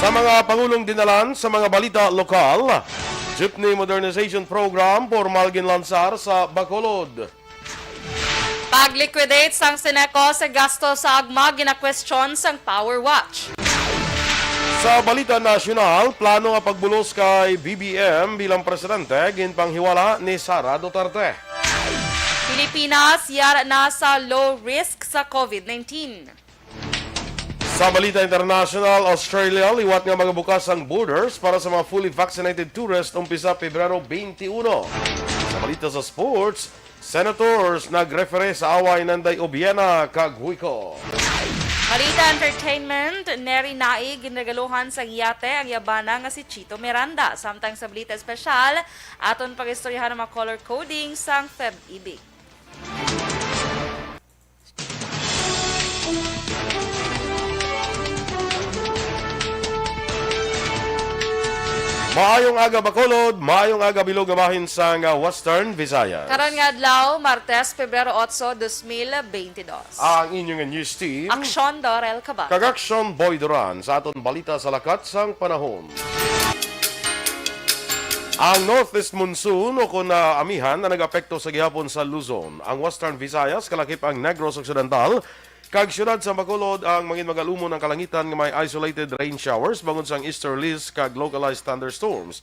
Sa mga Pangulong dinalan sa mga balita lokal, Jeepney Modernization Program formal ginlansar sa Bacolod. Pag-liquidate sang Sineco sa gasto sa agma gina-question sang Power Watch. Sa balita nasyonal, plano nga pagbulos kay BBM bilang presidente ginpanghiwala ni Sara Duterte. Pilipinas yara na sa low risk sa COVID-19. Sa balita international, Australia liwat nga magabukas ang borders para sa mga fully vaccinated tourists umpisa Pebrero 21. Sa balita sa sports, senators nagrefere sa away Nanday Obiena kag Huico. Balita entertainment, Neri Naig ginregaluhan sa yate ang yabana nga si Chito Miranda. Samtang sa balita espesyal, aton pag-istoryahan ng mga color coding sang FEB-IBIG. Maayong aga Bacolod, maayong aga bilog amahin sa Western Visayas. Karon nga adlaw, Martes, Pebrero 8, 2022. Ang inyong news team, Aksyon Dorel Cabal. Kagaksyon Boy Duran sa aton balita sa lakat sang panahon. Ang northeast monsoon o kung amihan na nag-apekto sa gihapon sa Luzon. Ang Western Visayas, kalakip ang Negros Occidental, kag syudad sa Bacolod ang mangin magalumon ng kalangitan nga may isolated rain showers bangod sang easterlies kag localized thunderstorms.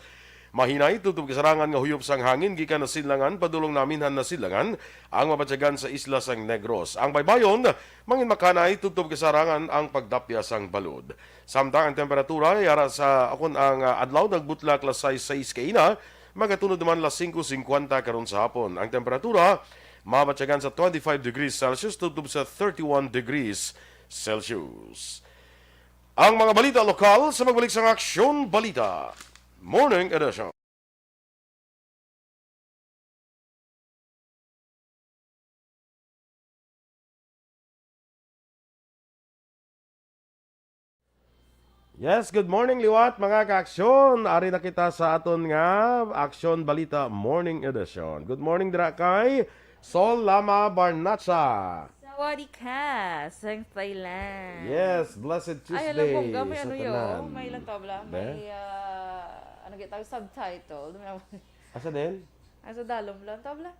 Mahinay tutub kasarangan nga huyop sang hangin gikan na sidlangan padulong naminhan na sidlangan ang mabatyagan sa isla sang Negros. Ang baybayon mangin makanay tutub kasarangan ang pagdapya sang balod. Samtang ang temperatura yara sa akon ang adlaw nagbutlak las 6 kaina magatunod naman las 5:50 karon sa hapon. Ang temperatura mabatyagan sa 25 degrees Celsius tutub sa 31 degrees Celsius. Ang mga balita lokal sa magbalik sa Aksyon Balita Morning Edition. Yes, good morning liwat mga ka-aksyon. Ari na kita sa aton nga Aksyon Balita Morning Edition. Good morning dira kay Sol Lama Barnacha. Sawadi ka, sang Thailand. Yes, Blessed Tuesday. Ay, alam mo, may sa ano tanan. yun, may ilang tabla, may, ano kita, subtitle. Asa din? Ay, sa dalom lang, tabla.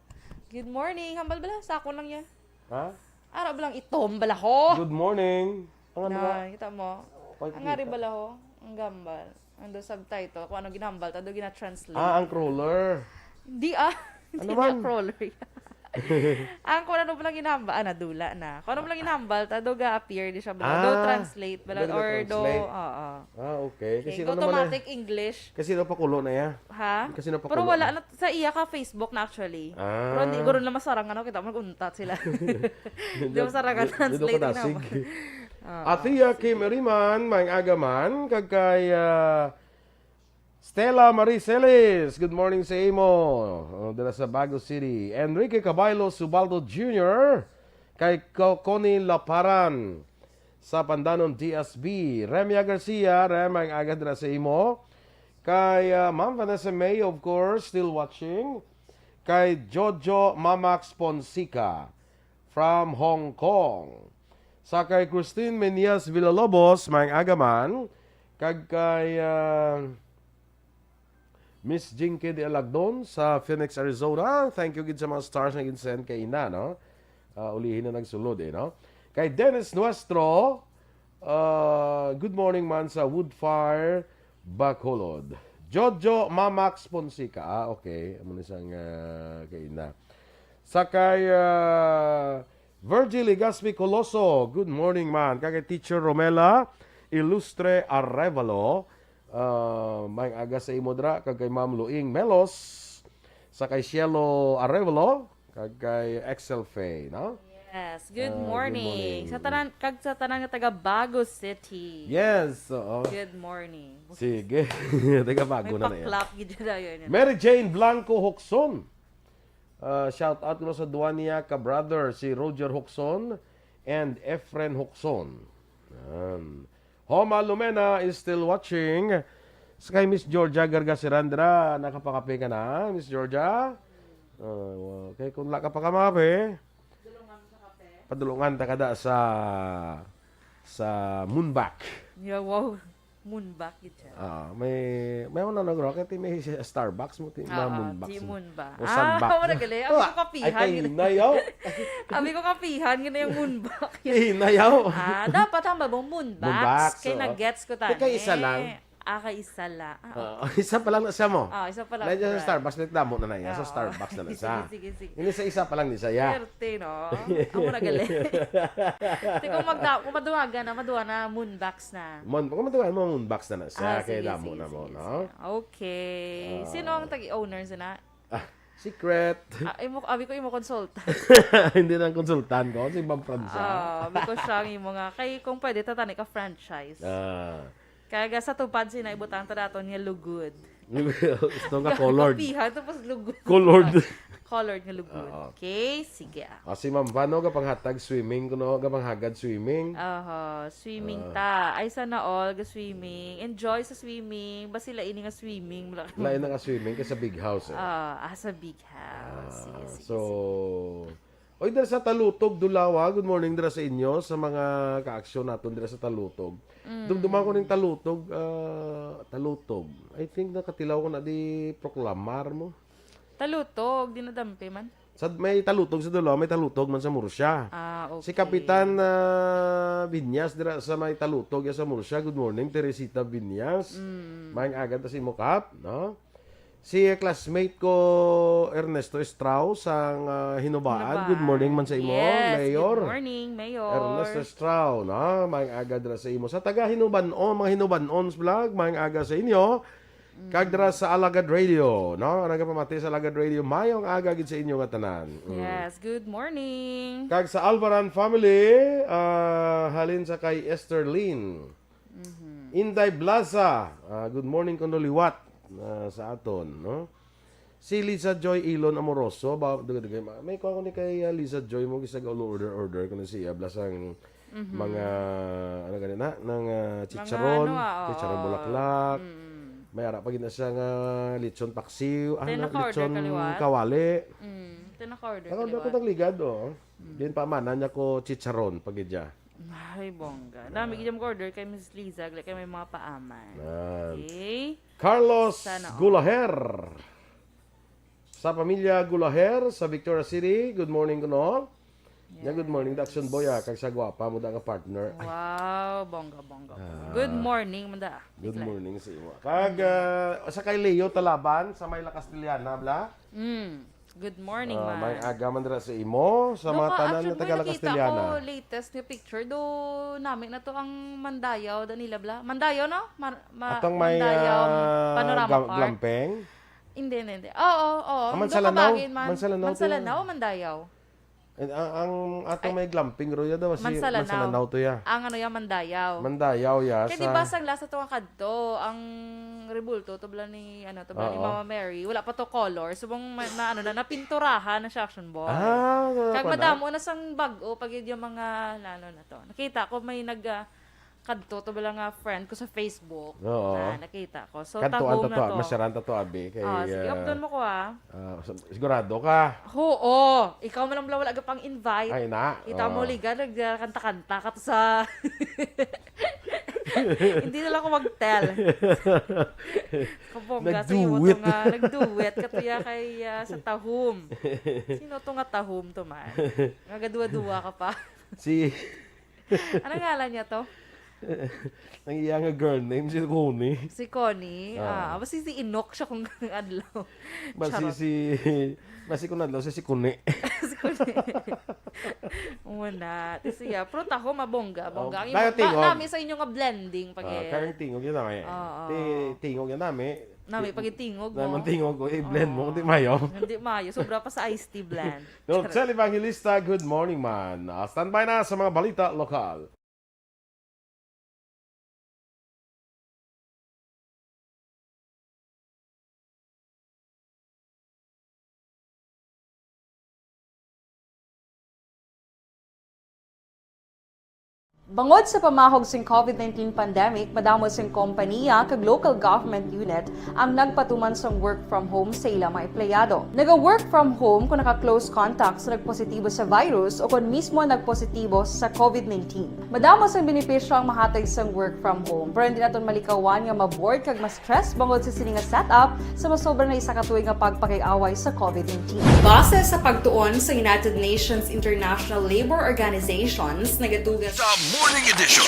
Good morning, hambal bala, sako lang yan. Ha? Araw lang itom, bala ho. Good morning. Ang ano ba? Na, kita mo. Pagkita. Ang ari bala ho, ang gambal. Ando subtitle, kung ano ginambal, tado gina-translate. Ang crawler. Hindi hindi Ano man? na crawler. Ang kung ano palang ginambal, nadula na. Kung ano palang ginambal, tado ga-appear di siya bala. Do translate bala, do or do, translate. oo. Okay. Okay, Kasi ano naman automatic English. Kasi napakulo na ya. Ha? Kasi napakulo Pero wala na. na sa iya ka Facebook na actually. Ah. Pero hindi guro na masarang ano kita maguntat sila. Hindi masarang ka translate Dito ka na nasig. mo. Atiya Kim Eriman, may agaman, kag kay Stella Mariceles. Good morning sa imo. Dala sa Bago City. Enrique Caballo Subaldo Jr. Kay Connie Laparan sa Pandanon DSB. Remia Garcia, may agad na sa imo. Kay Ma'am Vanessa May, of course, still watching. Kay Jojo Mamax Ponsica from Hong Kong. Sa kay Christine Menias Villalobos, may agaman. Kag kay Miss Jinky de Alagdon sa Phoenix, Arizona. Thank you gid sa mga stars na ginsend kay Ina, no? Ulihin na nagsulod, no? Kay Dennis Nuestro, good morning man sa Woodfire, Bacolod. Jojo Mamax Ponsica, okay. Amo ni sang kay Ina. Sa kay Virgil Legaspi Coloso, good morning man. Kay Teacher Romela Ilustre Arevalo, may aga sa imodra kag kay Ma'am Luing Melos, sa kay Cielo Arevalo, kag kay Excel Fay, no? Yes, good Good morning. morning. Sa tanan nga taga Bago City. Yes, oo. Good morning. Sige. Teka, bago May na na yan. paklap gid na yun. Mary Jane Blanco Hoxon. Shout out ko sa duwa niya ka-brother, si Roger Hoxon and Efren Hoxon. Homa Lumena is still watching. Sa kay Miss Georgia Gargasirandra, nakapakape ka na, Miss Georgia? Okay, kung wala ka pa kamape, padulungan ta kada sa Moonback. Yeah, wow. Moonback ito. May ano nag rocket may Starbucks mo ti Moonbox. Di Moonback. O Sunbox. Ako na gali. Abi ko kapihan. Ay kay nayaw. Abi ko kapihan. Gina yung Moonback. Nayaw. Dapat ang babong Moonbox. Moonbox, Kaya oo. nag-gets ko tayo. Kaya isa lang. Kay isa lang. Isa pa lang na siya mo. Isa pa lang. Nandiyan sa Starbucks, nagdamo na niya. Sa Starbucks na siya. Sige. Hindi sa isa pa lang ni saya. Swerte, no? Ako na gali. Kung maduwa na Moonbox na. Kung matuwa mo, moonbox na siya. Kaya sige, damo na mo, no? Okay. Sino ang tagi-owner na? Secret. Abi ko imo consultant. Hindi na ang konsultan ko. Si Bang Franza. Abi ko siya ang imo nga. Kay kung pwede tatani ka franchise. Kaya sa tupad sinaibutang tadaton nga lugod. Ito nga colored. Kapihan, tapos lugod. Colored. Colored nga lugod. Okay, sige. Si Ma'am Vano, kapang hatag swimming, kuno, kapang hagad swimming. Swimming ta. Ay sana all ga swimming. Enjoy sa swimming. Ba sila ini nga swimming. Lain na ka swimming kasi sa big house. Sa big house. Sige. Oy, dira sa Talutog, Dulawa, good morning dira sa inyo, sa mga ka-aksyon natin dira sa Talutog. Dumduman ko ng Talutog. I think nakatilaw ko na di proklamar mo. Talutog, dinadampi man. May Talutog sa Dulawa, may Talutog man sa Murcia. Okay. Si Kapitan Binyas dira sa may Talutog sa Murcia. Good morning, Teresita Binyas. Maayong agad ta si Mokap, no? Si classmate ko Ernesto Strauss ang Hinubaan. Good morning man sa imo, Mayor. Good morning, Mayor. Ernesto Strauss, no? Maayong aga dira sa imo. Sa taga Hinubanon, mga Hinubanons vlog, maayong aga sa inyo. Kag dira sa Alagad Radio, no? Nagapamati sa Alagad Radio, maayong aga gid sa inyo nga tanan. Yes, good morning. Kag sa Alvaran family, halin sa kay Esther Lynn. Inday Blaza, good morning kondoliwat sa aton, no? Si Lisa Joy Ilon Amoroso, may kuha ko ni kay Lisa Joy mo gisag order ko na siya blasang mga ano ganina ng chicharon, chicharon bulaklak. May ara pa gina siya nga lechon paksiw, lechon kawali. Tinaka-order Ako ko tang ligad Din pa manan niya ko chicharon pagidya. Ay, bongga. Dami gid ko order kay Miss Liza, kay may mga paaman. Okay. Carlos Gulaher. Sa pamilya Gulaher sa Victoria City, good morning kuno. Good morning, Daction Boy, kag sa gwapa mo da nga partner. Wow, bongga. Good morning, manda. Good morning sa imo. Kag sa kay Leo Talaban sa Mayla Castellana, bla. Good morning, man. May aga man dira sa imo sa mga tanan nga taga Castellana. Nakita ko latest nga picture do namin na to ang Mandayaw Danila bla. Mandayaw no? Atong may Panorama Park. glamping. Hindi. Oo. Mansalanaw Mansalanaw o Mandayaw? Ang atong may glamping ro ya daw si Mansalanaw to ya. Ang ano ya Mandayaw. Mandayaw ya Kaya di ba sang lasa to ang kadto, ang rebulto to bala ni Mama Mary, wala pa to color, subong napinturahan na siya action boy. Kag madamo na sang bag-o pag yung mga lalo na to. Nakita ko may kadto to bala nga friend ko sa Facebook. Na nakita ko. So tagom na to. Masyaran to abi kay sige, updown mo ko sigurado ka. Oo. Ikaw man lang wala ka pang invite. Ay na. Ita mo ligan nagkanta-kanta ka to sa hindi na lang ako mag-tell. Kabongga sa iyo to nga. Nag-duet ka to ya kay sa Tahum. Sino to nga Tahum to man? Nagadua-dua ka pa. Ano ngalan niya to? Ang iya nga girl name si Connie. Si Connie. Basi si Inok siya kung adlaw. Basi kung adlaw si Connie. Si Connie. Una. Siya. Pero taho mabongga. Bongga. Nami sa inyo nga blending. Karang tingog yun namin. Tingog yun namin. Nami, pag itingog mo. Naman tingog ko, i-blend mo. Hindi mayo. Hindi mayo. Sobra pa sa iced tea blend. Norcel Evangelista, good morning man. Standby na sa mga balita lokal. Bangod sa pamahog sing COVID-19 pandemic, madamo sing kompanya kag local government unit ang nagpatuman sang work from home sa ilang mga empleyado. Naga-work from home kung naka-close contact sa nagpositibo sa virus o kung mismo nagpositibo sa COVID-19. Madamo sang benepisyo ang mahatag sang work from home, pero hindi naton malikawan nga ma-bored kag ma-stress bangod sa sini nga setup sa masobra na isa ka tuig nga pagpakiaway sa COVID-19. Base sa pagtuon sa United Nations International Labor Organizations, nagatugan The Morning Edition.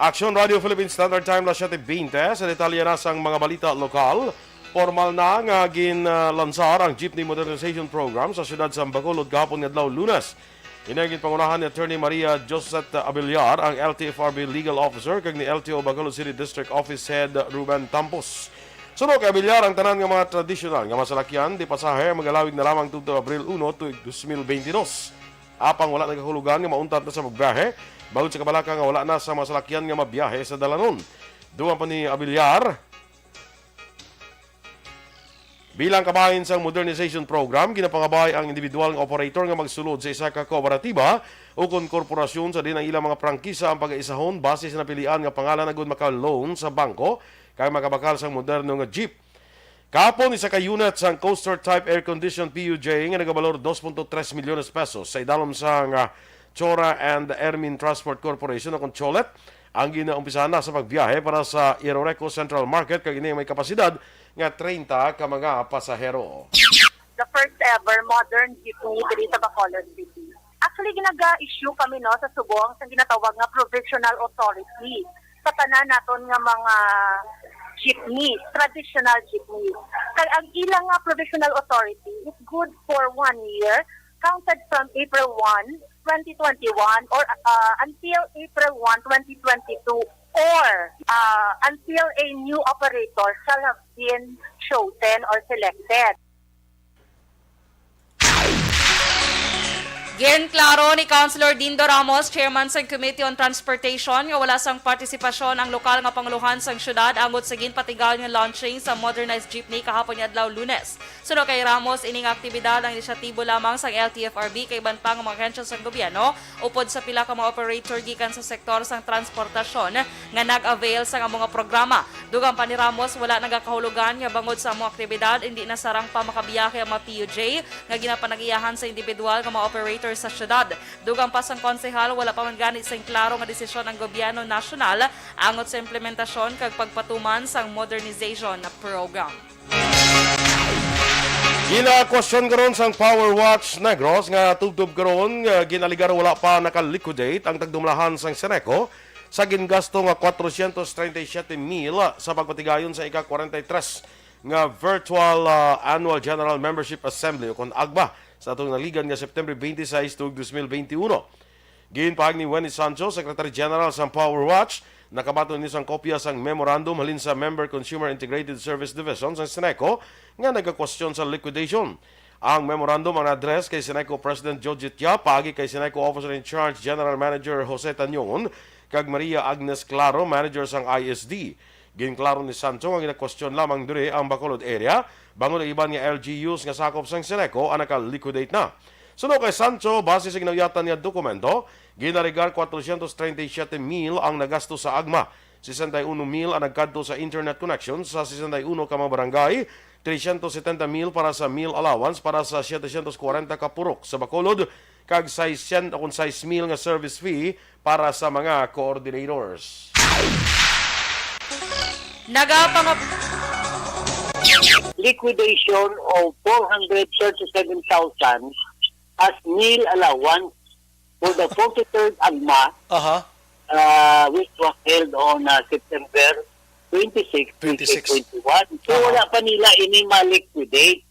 Action Radio Philippine Standard Time na 7:20 sa detalye na sang mga balita lokal. Formal na nga ginlansar ang Jeepney Modernization Program sa siyudad sa Bacolod kahapon nga adlaw Lunes. Inagin pangunahan ni Attorney Maria Josette Abiliar, ang LTFRB Legal Officer, kag ni LTO Bacolod City District Office Head Ruben Tampos. Sunod kay Abiliar ang tanan nga mga tradisyonal nga masalakyan di pasahe magalawig na lamang tuto Abril 1 tuig 2022. Apang wala nagahulugan nga mauntat na sa magbiyahe, bawod sa kabalaka nga wala na sa masalakyan nga mabiyahe sa dalanon. Duman pa ni Abiliar, bilang kabahin sa modernization program, ginapangabay ang individual nga operator nga magsulod sa isa ka kooperatiba o kon korporasyon sa din ang ilang mga prangkisa ang pag-aisahon base sa napilian nga pangalan agud maka-loan sa bangko kay makabakal sa moderno nga jeep. Kahapon isa ka unit sa coaster type air-conditioned PUJ nga nagabalor 2.3 milyones pesos sa idalom sa Chora and Ermin Transport Corporation o kon Cholet ang ginaumpisahan na sa pagbiyahe para sa Iroreco Central Market kag ini may kapasidad nga 30 ka mga pasahero. The first ever modern jeepney diri sa Bacolod City. Actually, ginaga-issue kami no sa subong sa ginatawag nga provisional authority sa tanan naton nga mga jeepney, traditional jeepney. Kaya ang ilang nga provisional authority is good for 1 year, counted from April 1, 2021 or until April 1, 2022 or until a new operator shall have been chosen or selected. Giyan klaro ni Councilor Dindo Ramos, Chairman sa Committee on Transportation, nga wala sang partisipasyon ang lokal nga panguluhan sang syudad angot sa ginpatigal nga launching sa modernized jeepney kahapon nga adlaw Lunes. Sunod kay Ramos, ining aktibidad ang inisyatibo lamang sang LTFRB kay iban pa nga mga ahensya sang gobyerno upod sa pila ka mga operator gikan sa sektor sang transportasyon nga nag-avail sa mga programa. Dugang pa ni Ramos, wala nagakahulugan nga bangod sa mga aktibidad, hindi na sarang pa makabiyahe ang mga PUJ nga ginapanagiyahan sa individual nga mga operator sa syudad. Dugang pa sang konsehal, wala pa man gani sa klaro nga desisyon ng gobyerno nasyonal angot sa implementasyon kag pagpatuman sang modernization na program. Gina-question karon sang Power Watch Negros nga tubtub karon ginaligar wala pa naka-liquidate ang tagdumlahan sang Seneco sa gingasto nga 437,000 sa pagpatigayon sa ika-43 nga virtual annual General Membership Assembly o kon AGBA sa atong naligan nga September 26 tuig 2021. Ginpahag ni Wendy Sancho, Secretary General sa Power Watch, nakabaton ni sang kopya sang memorandum halin sa Member Consumer Integrated Service Division sa Seneco nga nagka-question sa liquidation. Ang memorandum ang address kay Seneco President Joe Tia, paagi kay Seneco Officer in Charge General Manager Jose Tanyon, kag Maria Agnes Claro, Manager sang ISD. Ginklaro ni Sancho ang ina-question lamang dire ang Bacolod area, bangon ang iban nga LGUs nga sakop sang Seneco ang naka-liquidate na. Sunod kay Sancho, base sa ginawiyatan niya dokumento, ginarigar 437,000 ang nagasto sa AGMA, 61,000 ang nagkadto sa internet connection sa 61 ka mga barangay, 370,000 para sa meal allowance para sa 740 ka purok sa Bacolod, kag 600,000 nga service fee para sa mga coordinators. Liquidation of 437,000 as meal allowance for the 43rd AGMA, which was held on September 26, 2021. So wala pa nila ini ma-liquidate.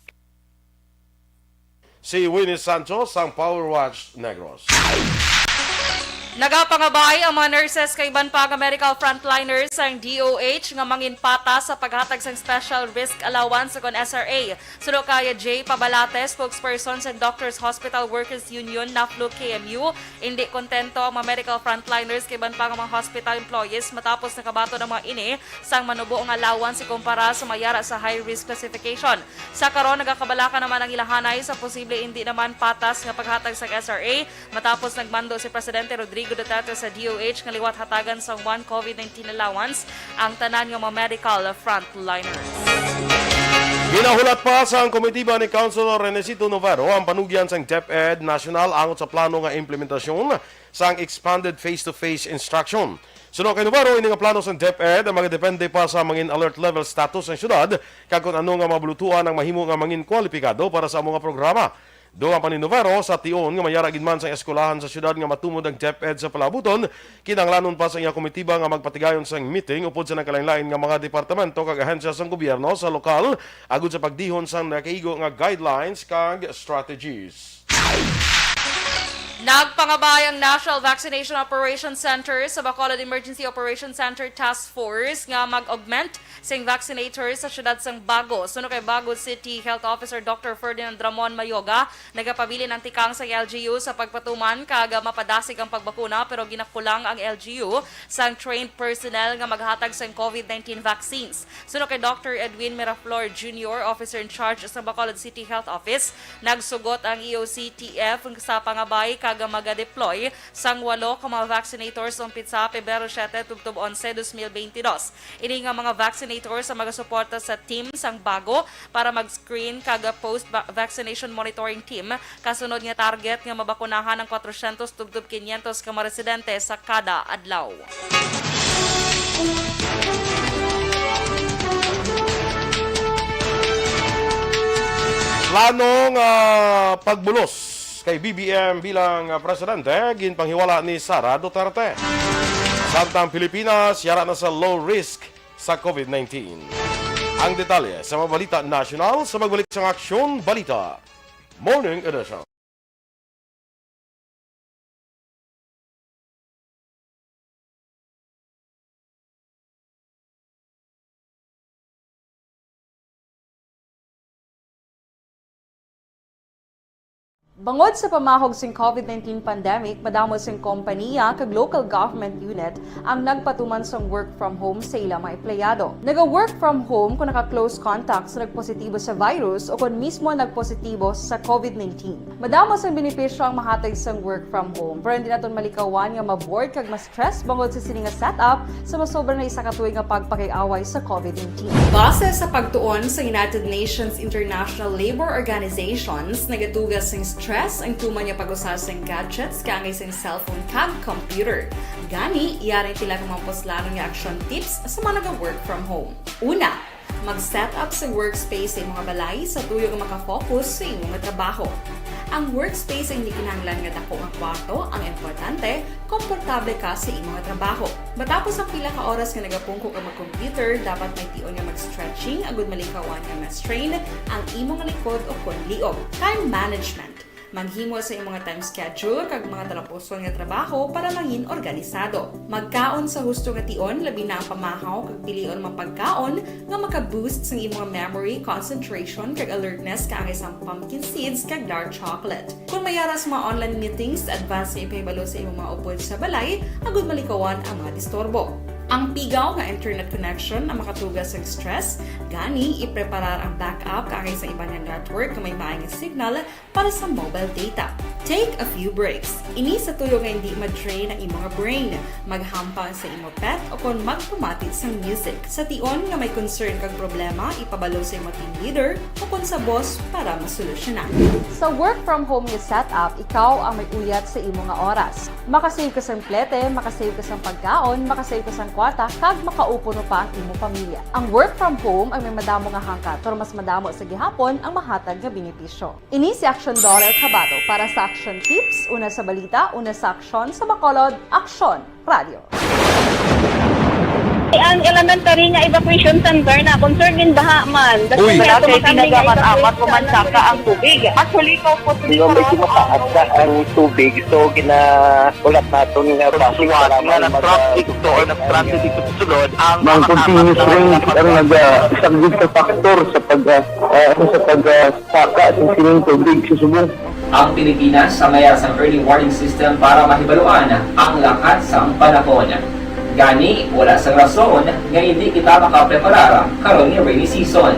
Si Winnie Sancho sang Power Watch Negros. Nagapangabay ang mga nurses kay Banpag Medical Frontliners ang DOH nga manginpata sa paghatag sang Special Risk Allowance kon SRA. Suno kaya J. Pabalate, spokesperson sa Doctors Hospital Workers Union, NAFLU KMU, hindi kontento ang mga medical frontliners kay Banpag mga hospital employees matapos nakabato ng mga ini sang manubo ang allowance ikumpara sa mayara sa high risk classification. Sa karon nagakabalaka naman ang ilahanay sa posible hindi naman patas nga paghatag sa SRA matapos nagmando si Presidente Rodrigo Duterte sa DOH nga liwat hatagan sa 1 COVID-19 allowance ang tanan nga mga medical frontliners. Ginahulat pa sa komitiba ni Councilor Renesito Novero ang panugyan sang DepEd National angot sa plano nga implementasyon sang expanded face-to-face instruction. Suno kay Novero, ini nga plano sang DepEd ang magdepende pa sa mangin alert level status ng syudad kag kung ano nga mabulutuan ang mahimo nga mangin kwalipikado para sa mga programa. Doon pa ni Novero sa tion nga mayara gid man sa eskulahan sa syudad nga matumod ang DepEd sa palabuton, kinanglanon pa sa iya komitiba nga magpatigayon sang meeting upod sa nagkalain-lain nga mga departamento kag ahensya sang gobyerno sa lokal agud sa pagdihon sang nakaigo nga guidelines kag strategies. Nagpangabay ang National Vaccination Operations Center sa Bacolod Emergency Operations Center Task Force nga mag-augment sing vaccinators sa syudad sang Bago. Suno kay Bago City Health Officer Dr. Ferdinand Ramon Mayoga, nagapabili ng tikang sa LGU sa pagpatuman kag mapadasig ang pagbakuna pero ginakulang ang LGU sang trained personnel nga maghatag sang COVID-19 vaccines. Suno kay Dr. Edwin Miraflor Jr., Officer in Charge sa Bacolod City Health Office, nagsugot ang EOCTF sa pangabay kag maga-deploy sang 8 ka mga vaccinators umpit sa Pebrero 7 tubtob 11 2022. Ini nga mga vaccinators sa magasuporta sa team sang Bago para mag-screen kag post-vaccination monitoring team kasunod nga target nga mabakunahan ng 400 tubtob 500 ka mga residente sa kada adlaw. Planong pagbulos kay BBM bilang presidente, ginpanghiwala ni Sara Duterte. Samtang Pilipinas, yara na sa low risk sa COVID-19. Ang detalye sa mga balita national sa magbalik sa Aksyon Balita Morning Edition. Bangod sa pamahog sing COVID-19 pandemic, madamo sing kompanya kag local government unit ang nagpatuman sang work from home sa ilang mga empleyado. Naga-work from home kung naka-close contact sa nagpositibo sa virus o kung mismo nagpositibo sa COVID-19. Madamo sang benepisyo ang mahatag sang work from home, pero hindi naton malikawan nga ma-bored kag ma-stress bangod sa sini nga setup sa masobra na isa ka tuig nga pagpakiaway sa COVID-19. Base sa pagtuon sa United Nations International Labor Organizations, nagatugas sing stress ang tuman niya pag-usas ng gadgets kangay sa cellphone kag computer. Gani, iyaring tila ng mga poslanong nga action tips sa mga nag-work from home. Una, mag-set up sa workspace sa mga balay sa tuyo nga makafocus sa imong trabaho. Ang workspace ay hindi kinahanglan nga dako ang kwarto, ang importante, komportable ka sa imong trabaho. Matapos ang pila ka oras nga nagapungko ka mag-computer, dapat may tion nga mag-stretching agud malikawan nga ma-strain ang imong likod o konliog. Time management. Maghimo sa imong time schedule kag mga talapuson nga trabaho para maging organisado. Magkaon sa husto nga tion, labi na ang pamahaw kag pilion mang pagkaon nga maka-boost sa imong memory, concentration kag alertness kaangay sa pumpkin seeds kag dark chocolate. Kung mayaras mga online meetings, advance nga ipahibalo sa imong mga upod sa balay, agud malikawan ang mga disturbo. Ang pigaw nga internet connection ang makatugas sa stress, gani ipreparar ang backup kaangay sa iba nga network nga may maayong signal para sa mobile data. Take a few breaks. Ini sa tuyo nga hindi ma-drain ang imong brain, maghampang sa imong pet o kung magpumatid sa music. Sa tion nga may concern kag problema, ipabalo sa imong team leader o kung sa boss para masolusyonan. Sa work from home nga setup, ikaw ang may uyat sa imong nga oras. Makasave ka sa plete, makasave ka sa pagkaon, makasave ka sa kwarta, kag makaupo no pa ang imong pamilya. Ang work from home ay may madamo nga hangkat, pero mas madamo sa gihapon ang mahatag nga benepisyo. Ini si Action Dollar Kabato para sa Action Tips, una sa balita, una sa aksyon sa Bacolod, Aksyon Radio. Ang elementary nga evacuation center na concern in baha man. Uy! Kaya Kaya tumakandi nga pinagamat-amat evacuation kumansaka ang tubig. Actually, ikaw po Hindi medyo mataas na ang tubig. So, ulat natin nga basi para nga nag-traffic to or nag-traffic dito sa sulod. Ang continuous rain ang isang good factor sa pagsaka at sining tubig sa subong. Ang Pilipinas sa mayas ng early warning system para mahibaluan ang lakas sa panahon. Gani, wala sa rason nga hindi kita makapreparar karon ni rainy season.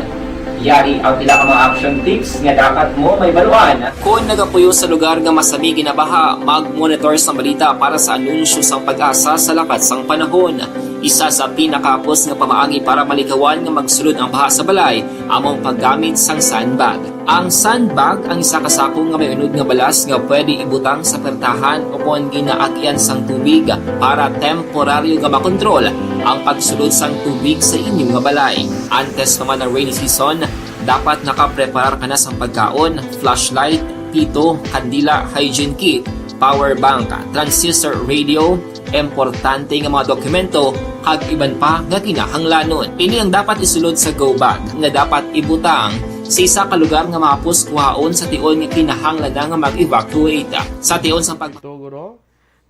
Yari ang pila ka mga action tips nga dapat mo may baluan. Kung nagapuyo sa lugar nga masabi ginabaha, mag-monitor sa balita para sa anunsyo sa pag-asa sa lakas sang panahon. Isa sa pinakapos nga pamaagi para malikawan nga magsulod ang baha sa balay, among paggamit sang sandbag. Ang sandbag ang isa kasakong nga may unod nga balas nga pwede ibutang sa pertahan upon ginaagyan sang tubig para temporaryo nga makontrol ang pagsulod sang tubig sa inyong nga balay. Antes naman ng rainy season, dapat nakapreparar ka na sang pagkaon, flashlight, pito, kandila, hygiene kit, power bank, transistor radio, importante nga mga dokumento kag iban pa nga kinahanglanon. Ini ang dapat isulod sa go bag nga dapat ibutang sa isa ka lugar nga mapus kuhaon sa tion nga kinahanglan nga mag-evacuate. Sa tion sa pag Ito, guro?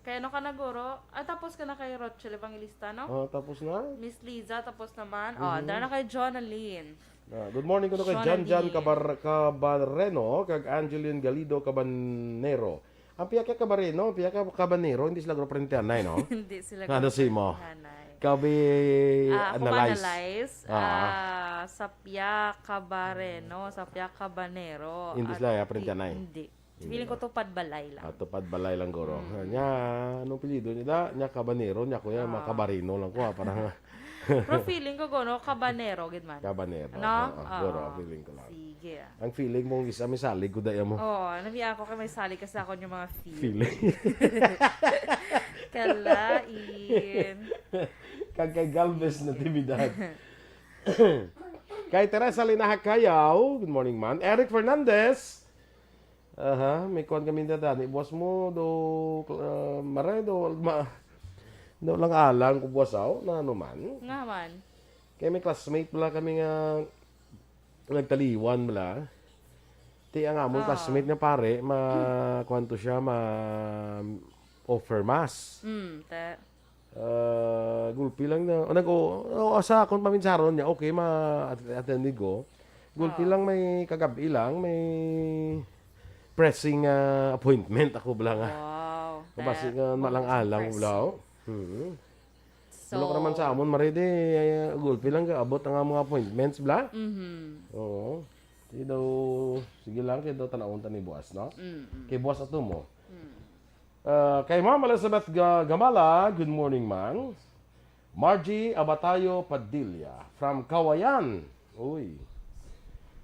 Kaya ano ka na, Guro? Tapos ka na kay Rochelle Evangelista, no? Tapos na? Miss Liza, tapos naman. Dara na kay Jonaline. Good morning ko kay Sean Jan Lee. Cabarreno, kag Angeline Galido Cabanero. Ang piyaka Cabarreno, piyaka Cabanero, hindi sila printian na, no? Hindi sila Ano si mo? Hanay. Kabi Analyze. Sapya Cabarreno, Sapya Cabanero. Hindi sila printian na. Hindi. Feeling ko tupad balay lang. Tupad balay lang guro. Nya, anong pilido nila? Nya Cabanero, nya kuya, mga Cabarino lang ko, parang Pero feeling ko, Guro, Cabanero, gid man. Cabanero. No? Guro, feeling ko lang. Sige. Ang feeling mong isa may salig ko daya mo. Nabiya ako kay may sali kasi ako yung mga Feeling. Kalain. Kay Galvez Natividad. Kay Teresa Linahakayaw, good morning man. Eric Fernandez. May kuwan kami dadani. Buwas mo do maray do lang alang ko buwasaw na ano man. Nga man. Kaya may classmate pala kami nga nagtaliwan pala. Ti ang among classmate nga pare kwanto siya offer mas. Te. Gulpi lang na sa akong paminsaron niya okay ma-attend ko. Gulpi lang may kagabi lang may pressing appointment ako bala nga. Wow. Basi nga malang-alang bala. So, Bulok naman sa amon marede gulpi lang ka abot ang mga appointments bla. Oo. Sige lang kay daw tanawon ta ni buwas no. Kay buwas ato mo. Kay Ma'am Elizabeth Gamala, good morning man. Margie Abatayo Padilla from Kawayan. Uy.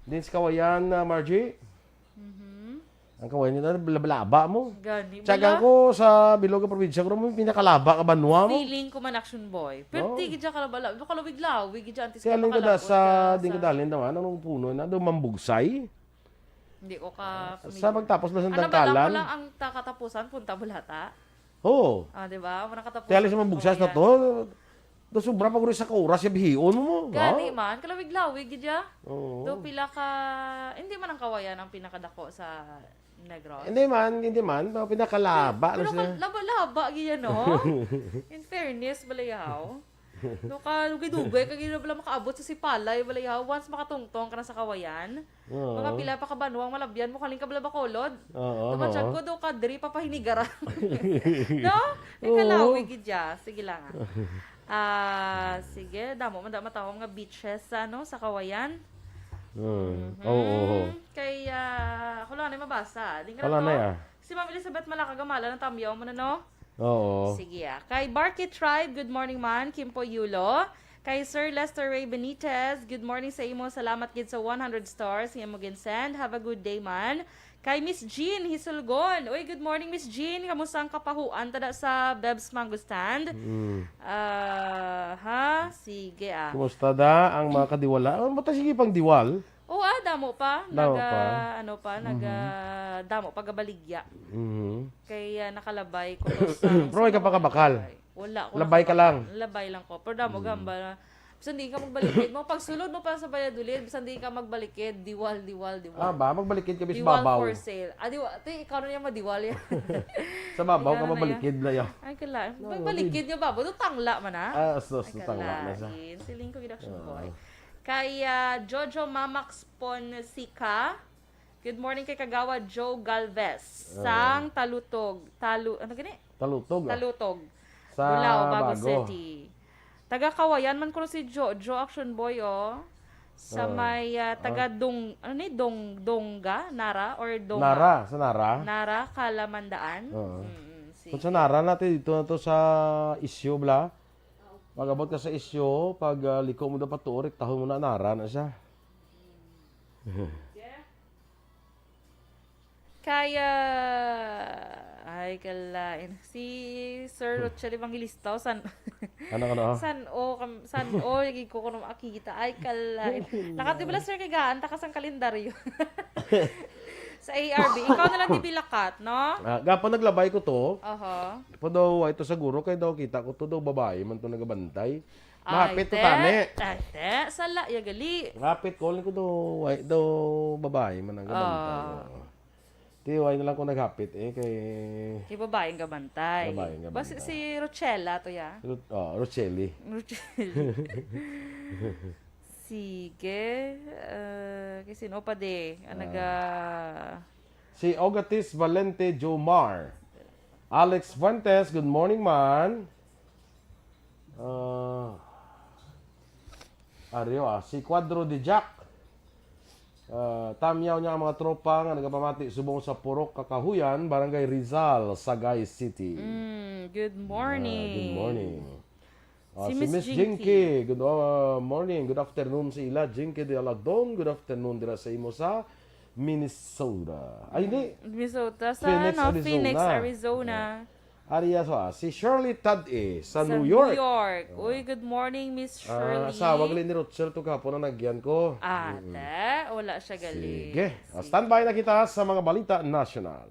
Din sa Kawayan, Margie? Ang Kawayan nila, labalaba mo. gani. Tsaga ko sa Biloga Provincia, kung mo pinakalaba ka banwa mo. Feeling ko man action boy. Pero di gidya kalabala. Do kalawig-lawig gidya antes Kaya ka lang ko makalabot sa ka din ko dalhin naman, anong puno na, doon mambugsay. Hindi ko ka Sa pagtapos na sa Ano ba tangkalan. lang ang katapusan punta bulata? Oo. Di ba? Wala katapusan. Kaya lang sa mambugsas na to, do sobra pa ko rin sa kauras, yung bihion mo. Gani man, kalawig-lawig gidya. Oo. Do pila ka hindi man ang Kawayan ang pinakadako sa Negros. Hindi man, pinakalaba. Pero lang sila. laba-laba gyan, no? In fairness, balayaw. No ka dugay kag bala makaabot sa Sipalay, balayaw. Once makatungtong ka na sa Kawayan, mga pila pa ka banwang malabyan mo kaling ka bala bakolod. Tumatsyag ko do ka diri pa pahinigara. No? Ikalawig gidya. Sige lang. Sige, damo man matawag nga beaches sa Kawayan. Oo. Kaya, ako lang na mabasa. Di ka Wala na na to. ya. Si Ma'am Elizabeth Malakagamala ng Tamyaw mo na, no? Oo. Sige Kay Barky Tribe, good morning man. Kimpo Yulo. Kay Sir Lester Ray Benitez, good morning sa imo. Salamat gid sa 100 stars. Nga mo send. Have a good day man. Kay Miss Jean Hisulgon. Uy, good morning Miss Jean. Kamusta ang kapahuan tada sa Beb's Mango Stand? Sige Kumusta da ang mga kadiwala? Ba't sige pang diwal? damo pa. Damo pa. Damo pa gabaligya. Mhm. Kaya nakalabay ko to sa... Pero may kapakabakal. Wala. Labay ka lang. Labay lang ko. Pero damo gamba na. Bisan di ka magbalikid mo. Pag sulod mo pa sa Valladolid, bisan di ka magbalikid, diwal. Ah, ba? Magbalikid ka bis Diwal babaw. for sale. Diwal. Ikaw na niya madiwal yan. Sa babaw ka Ikaw na mabalikid na yun. Ay, kala. Magbalikid niyo ba? Ito tangla man ha? Ah, sus, tangla na siya. Siling ko reduction boy. Kay Jojo Mamax Ponsika. Good morning kay Kagawa Joe Galvez. Sang Talutog. Ano gani? Talutog. Talutog. Sa Bulao, Bago Bago. City. Taga Kawayan man ko si Joe Action Boy sa may taga Dongga, Nara or Donga? Sa Nara. Nara, Kalamandaan. Kung sa Nara natin, dito na to sa isyo, bla. Pag-abot ka sa isyo, pag liko mo dapat tuorik, tahon mo na Nara na siya. Kaya, ay kalain. Si Sir Rochelle Evangelista, san Ano? san o lagi ko kuno makikita. Ay kalain. Nakatibala Sir kagaan takas ang kalendaryo. Sa ARB, ikaw na lang dibilakat, no? Gapa naglabay ko to, Aha. po daw, ito sa guro, kaya daw kita ko to daw babae, man to nagabantay. Mahapit to tani. Ate, sala, yagali. Mahapit ko, ko daw babae, man nagabantay. Tiway na lang ko naghapit kay... Kay babaeng gabantay. Babaeng gabantay. Basta si Rochella to ya. Rochelle. Sige. Kasi no pa de. Si Ogatis Valente Jomar. Alex Fuentes, good morning man. Si Quadro de Jack. Tamyaw niya ang mga tropa nga nagapamati subong sa Purok Kakahuyan, Barangay Rizal, Sagay City. Good morning. Good morning. Si Si Miss Miss Jinky. Good morning. Good afternoon sa ila. Jinky de Alagdon. Good afternoon dira sa imo sa Minnesota. Ay, hindi. Minnesota. Sa Phoenix, Phoenix, Arizona. Arizona. Ariya si Shirley Tade sa New New York. York. Uy, good morning, Miss Shirley. Asawa gali ni Rochelle to kahapon na nagyan ko. Ate, wala siya gali. Sige. Standby na kita sa mga balita national.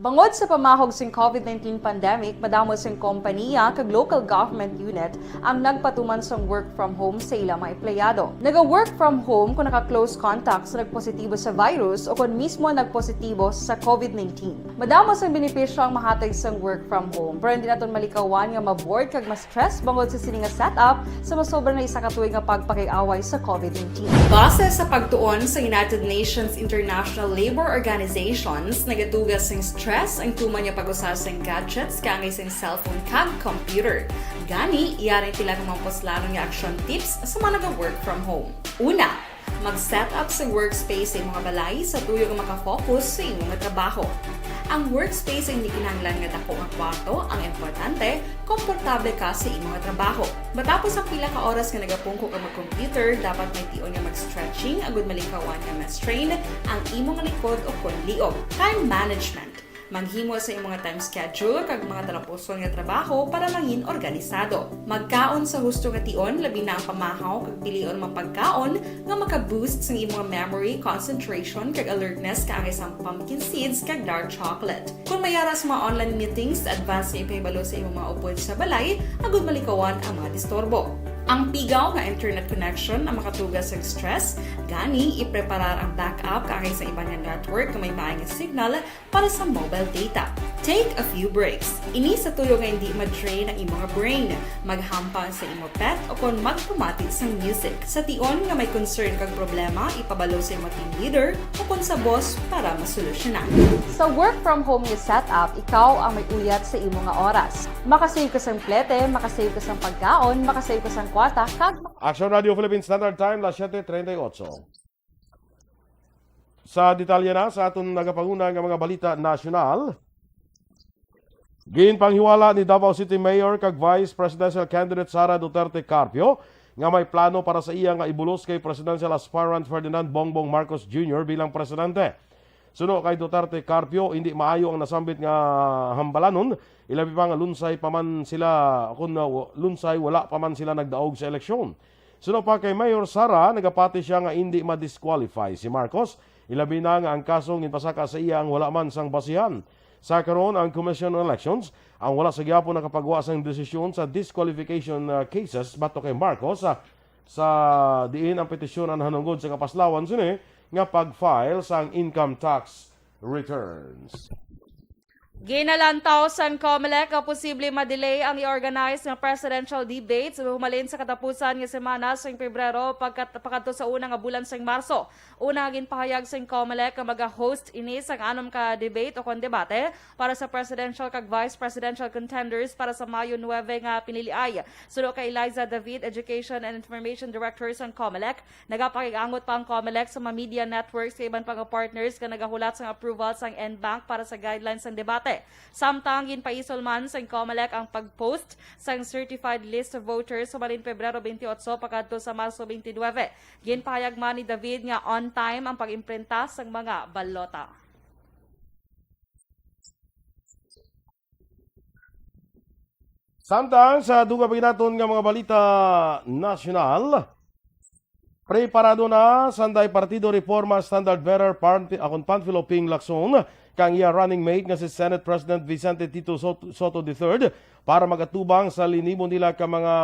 Bangod sa pamahog sing COVID-19 pandemic, madamo sing kompanya kag local government unit ang nagpatuman sang work from home sa ilang mga empleyado. Naga-work from home kung naka-close contact sa nagpositibo sa virus o kung mismo nagpositibo sa COVID-19. Madamo sang benepisyo ang mahatag sang work from home, pero hindi naton malikawan nga ma-bored kag ma-stress bangod sa sini nga setup sa masobra na isa ka tuig nga pagpakiaway sa COVID-19. Base sa pagtuon sa United Nations International Labor Organizations, nagatugas sing stress ang tuman niya pag-usar sa gadgets kangay sa cellphone kag computer. Gani, iyarin tila ng mga poslanong nga action tips sa mga nag-work from home. Una, mag-set up sa workspace sa imong balay sa tuyo nga makafocus sa imong trabaho. Ang workspace ay hindi kinahanglan nga dako nga kwarto, ang importante, komportable ka sa imong trabaho. Matapos ang pila ka oras nga nagapungko ka mag-computer, dapat may tion nga mag-stretching agud malikawan nga ma-strain ang imong likod o konliog. Time management. Maghimo sa imong time schedule kag mga talapuson nga trabaho para mangin organisado. Magkaon sa husto nga tion labi na ang pamahaw kag pilion mga pagkaon nga maka-boost sa imong memory, concentration kag alertness kaangay sa pumpkin seeds kag dark chocolate. Kung mayara sa mga online meetings, advance nga ipahibalo sa imong mga upod sa balay agud malikawan ang mga disturbo. Ang pigaw nga internet connection ang makatugas sa stress, gani ipreparar ang backup kaangay sa ibang network nga may maayong signal para sa mobile data. Take a few breaks. Ini sa tuyo nga hindi ma-drain ang imong brain, maghampang sa imong pet o kung magpumati sa music. Sa tion nga may concern kag problema, ipabalo sa imong team leader o kung sa boss para masolusyonan. Sa work from home nga setup, ikaw ang may uyat sa imong nga oras. Makasave ka sa plete, makasave ka sa pagkaon, makasave ka sa kwarta, kag Action Radio Philippines Standard Time, las 7:38. Sa detalye na sa aton nagapanguna nga mga balita nasyonal, ginpanghiwala ni Davao City Mayor kag Vice Presidential Candidate Sara Duterte Carpio nga may plano para sa iya nga ibulos kay Presidential Aspirant Ferdinand Bongbong Marcos Jr. bilang presidente. Suno kay Duterte Carpio, hindi maayo ang nasambit nga hambalanon. Ilabi pa nga lunsay pa man sila, kung lunsay wala pa man sila nagdaog sa eleksyon. Suno pa kay Mayor Sara, nagapati siya nga hindi ma-disqualify si Marcos. Ilabi na nga ang kasong inpasaka sa iya ang wala man sang basihan. Sa karon ang Commission on Elections, ang wala sa gyapon nakapagawa sang desisyon sa disqualification cases bato kay Marcos sa diin ang petisyon ang hanungod sa kapaslawan sini nga pag-file sang income tax returns. Ginalantaw sa COMELEC ang posible ma-delay ang i-organize ng presidential debates humalin sa katapusan ng semana sa Pebrero pagkatapos sa unang bulan sa Marso. Una ginpahayag sa COMELEC ang mag-host ini sa anom ka debate o kon debate para sa presidential kag vice presidential contenders para sa Mayo 9 nga piniliay. Sulo kay Eliza David, Education and Information Director sa COMELEC, nagapakigangot pa ang COMELEC sa mga media networks sa iban pang partners nga nagahulat sa approval sa NBank para sa guidelines ng debate. Samtang ginpaisol man sa COMELEC ang pag-post sa certified list of voters sa malin Pebrero 28 pagkadto sa Marso 29. Ginpahayag man ni David nga on time ang pag-imprinta sa mga balota. Samtang sa duga paginaton nga mga balita nasyonal, preparado na sanday Partido Reforma Standard Bearer Party akon Panfilo Ping Lacson kang iya running mate nga si Senate President Vicente Tito Soto III para magatubang sa linimo nila ka mga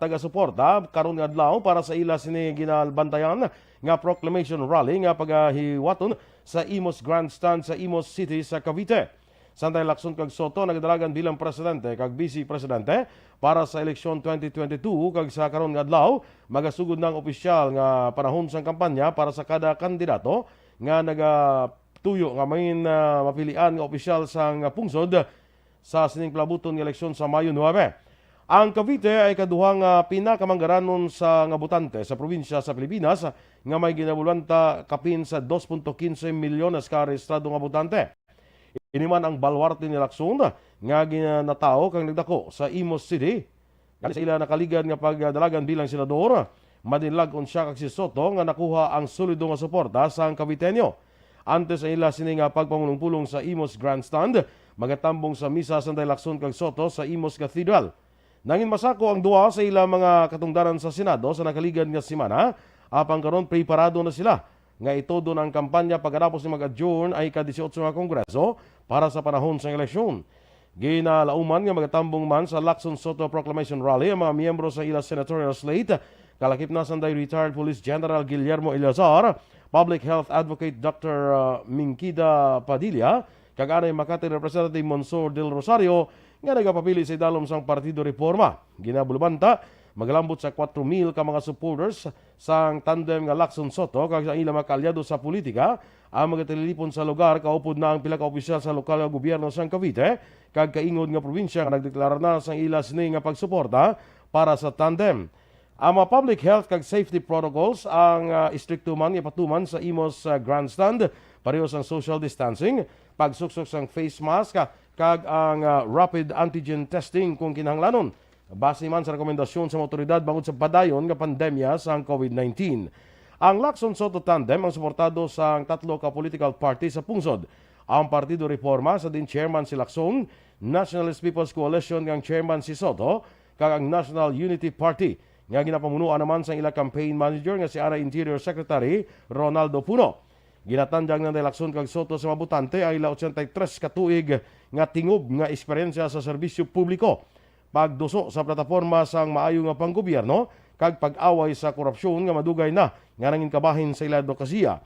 taga-suporta karon nga adlaw para sa ila sini ginalbantayan nga proclamation rally nga pagahiwaton sa Imos Grandstand sa Imos City sa Cavite. Santay Lacson kag Soto nagdalagan bilang presidente kag vice presidente para sa eleksyon 2022 kag sa karon nga adlaw magasugod ng opisyal nga panahon sang kampanya para sa kada kandidato nga tuyo nga may mapilian nga opisyal sang pungsod sa sining palabuton nga eleksyon sa Mayo 9. Ang Cavite ay kaduhang pinakamangaranon sa nga botante sa probinsya sa Pilipinas nga may ginabulanta kapin sa 2.15 milyon ka rehistrado nga botante. Ini man ang balwarte ni Lacson nga ginatao kang nagdako sa Imos City. Kali sa ila nakaligan nga pagdalagan bilang senador, madinlagon siya kag si Soto nga nakuha ang solido nga suporta sa Caviteño. Antes sa ila sini nga pagpamulong-pulong sa Imos Grandstand, magatambong sa misa Santay Lacson kag Soto sa Imos Cathedral. Nangin masako ang duwa sa ila mga katungdaran sa Senado sa nakaligan nga semana, apang karon preparado na sila nga itodo ng kampanya pagkatapos ni mag-adjourn ay ka-18 nga kongreso para sa panahon sa eleksyon. Ginalauman nga magatambong man sa Lacson Soto Proclamation Rally ang mga miyembro sa ila senatorial slate, kalakip na sanday retired Police General Guillermo Eleazar, Public Health Advocate Dr. Minkida Padilla, kag anay Makati Representative Monsor del Rosario nga nagapapili sa idalom sang Partido Reforma. Ginabulbanta magalambot sa 4,000 ka mga supporters sang tandem nga Lacson Soto kag sa ilang mga kaalyado sa politika ang magatilipon sa lugar kaupod na ang pila ka opisyal sa lokal nga gobyerno sang Cavite kag kaingod nga probinsya nga nagdeklara na sang ila sini nga pagsuporta para sa tandem. Ang mga public health kag safety protocols ang istrikto man ipatuman sa Imos Grandstand, pareho sang social distancing, pagsuksok sang face mask kag ang rapid antigen testing kung kinahanglanon. Base man sa rekomendasyon sa otoridad bangod sa padayon nga pandemya sa COVID-19. Ang Lacson Soto tandem ang suportado sa tatlo ka political party sa pungsod. Ang Partido Reforma sa din chairman si Lacson, Nationalist People's Coalition ng chairman si Soto, kag ang National Unity Party nga ginapamunuan naman sa ila campaign manager nga si Ara Interior Secretary Ronaldo Puno. Ginatandang ng Lacson kag Soto sa mabutante ay ila 83 katuig nga tingob nga eksperyensya sa serbisyo publiko, pagduso sa plataporma sang maayo nga panggobyerno kag pag-away sa korupsyon nga madugay na nga nangin kabahin sa ila advokasya.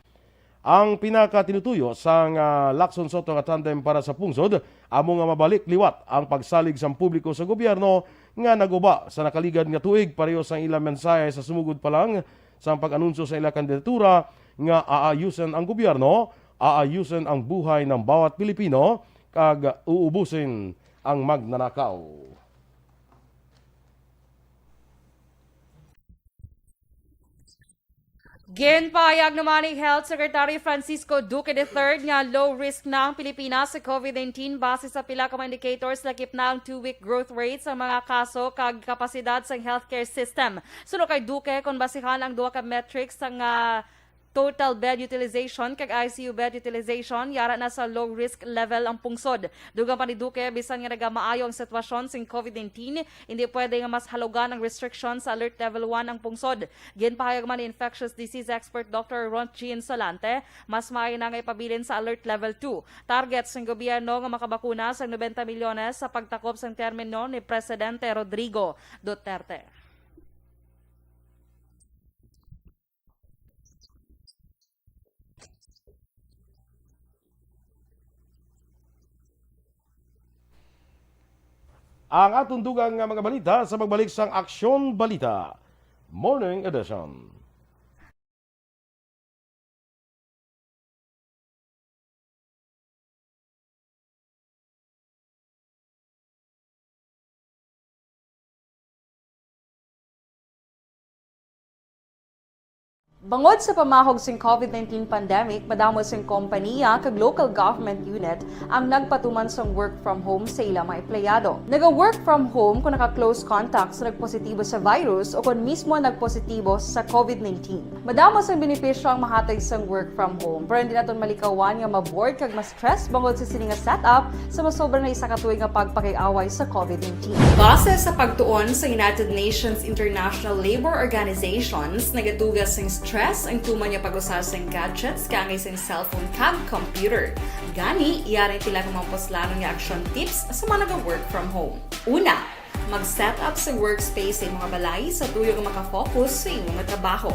Ang pinakatinutuyo sang Lacson Soto nga tandem para sa pungsod amo nga mabalik liwat ang pagsalig sa publiko sa gobyerno nga naguba sa nakaligad nga tuig pareho sang ilang mensahe sa sumugod pa lang sa pag-anunsyo sa ilang kandidatura nga aayusan ang gobyerno, aayusan ang buhay ng bawat Pilipino kag uubusin ang magnanakaw. Ginpahayag naman ni Health Secretary Francisco Duque III nga low risk na ang Pilipinas sa COVID-19 base sa pila ka mga indicators lakip na ang 2-week growth rate sa mga kaso kag kapasidad sa healthcare system. Suno kay Duque kung basihan ang duha ka metrics sa Total bed utilization kag ICU bed utilization yara na sa low risk level ang pungsod. Dugang paniduke bisan nga nagamaayo ang sitwasyon sing COVID-19, hindi pwede nga mas halugan ang restriction sa alert level 1 ang pungsod. Ginpahayag man ni infectious disease expert Dr. Ron Jean Solante, mas maayo na nga ipabilin sa alert level 2. Target sa gobyerno nga makabakuna sa 90 milyones sa pagtakop sa termino ni Presidente Rodrigo Duterte. Ang atong dugang nga mga balita sa pagbalik sang Aksyon Balita Morning Edition. Bangod sa pamahog sing COVID-19 pandemic, madamo sing kompanya kag local government unit ang nagpatuman sang work from home sa ilang mga empleyado. Naga-work from home kung naka-close contact sa nagpositibo sa virus o kung mismo nagpositibo sa COVID-19. Madamo sang benepisyo ang mahatag sang work from home, pero hindi naton malikawan nga ma-bored kag ma-stress bangod sa sini nga setup sa masobra na isa ka tuig nga pagpakiaway sa COVID-19. Base sa pagtuon sa United Nations International Labour Organizations, nagatugas sing stress ang tuman niya pag-usar sa gadgets kangay sa cellphone kag computer. Gani, iyari tila ng mga poslano nga action tips sa mga nag-work from home. Una, mag-set up sa workspace sa mga balay sa tuyo nga makafocus sa imong nga trabaho.